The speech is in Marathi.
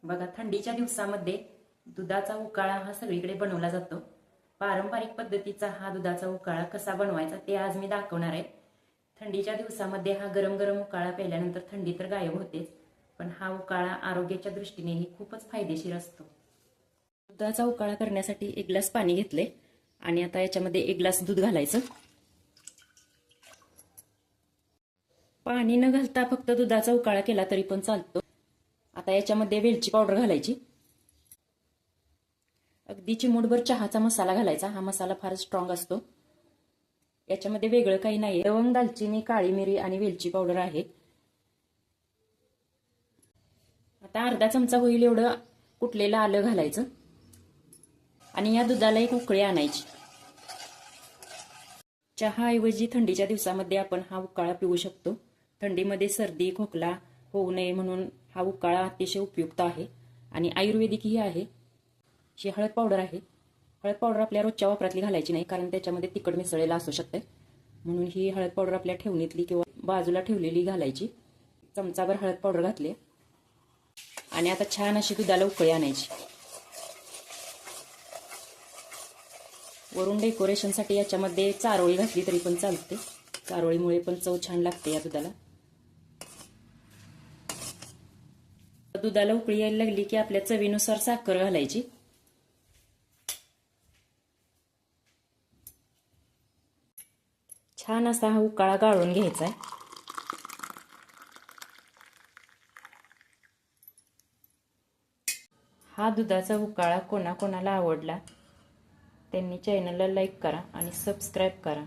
बघा, थंडीच्या दिवसामध्ये दुधाचा उकाळा हा सगळीकडे बनवला जातो. पारंपरिक पद्धतीचा हा दुधाचा उकाळा कसा बनवायचा ते आज मी दाखवणार आहे. थंडीच्या दिवसामध्ये हा गरम गरम उकाळा प्यायल्यानंतर थंडी तर गायब होतेच, पण हा उकाळा आरोग्याच्या दृष्टीनेही खूपच फायदेशीर असतो. दुधाचा उकाळा करण्यासाठी 1 ग्लास पाणी घेतले आणि आता याच्यामध्ये 1 ग्लास दूध घालायचं. पाणी न घालता फक्त दुधाचा उकाळा केला तरी पण चालतो. आता याच्यामध्ये वेलची पावडर घालायची. अगदी चिमूटभर चहाचा मसाला घालायचा. हा मसाला फार स्ट्रॉंग असतो. याच्यामध्ये वेगळं काही नाही. लवंग, दालचिनी, काळी मिरी आणि वेलची पावडर आहे. आता अर्धा चमचा होईल एवढं कुटलेलं आलं घालायचं आणि या दुधाला एक उकळी आणायची. चहाऐवजी थंडीच्या दिवसामध्ये आपण हा उकाळा पिऊ शकतो. थंडीमध्ये सर्दी खोकला होऊ नये म्हणून हा उकाळा अतिशय उपयुक्त आहे आणि आयुर्वेदिकही आहे. ही हळद पावडर आहे. हळद पावडर आपल्या रोजच्या वापरातली घालायची नाही, कारण त्याच्यामध्ये तिखट मिसळलेलं असू शकते. म्हणून ही हळद पावडर आपल्या ठेवणीतली किंवा बाजूला ठेवलेली घालायची. चमचाभर हळद पावडर घातली आणि आता छान अशी दुधाला उकळी आणायची. वरून डेकोरेशनसाठी याच्यामध्ये चारोळी घातली तरी पण चालते. चारोळीमुळे पण चव छान लागते या दुधाला. दुधाला उकळी यायला लागली की आपल्या चवीनुसार साखर घालायची. छान असा हा उकाळा गाळून घ्यायचा आहे. हा दुधाचा उकाळा कोणाकोणाला आवडला त्यांनी चॅनलला लाईक करा आणि सबस्क्राईब करा.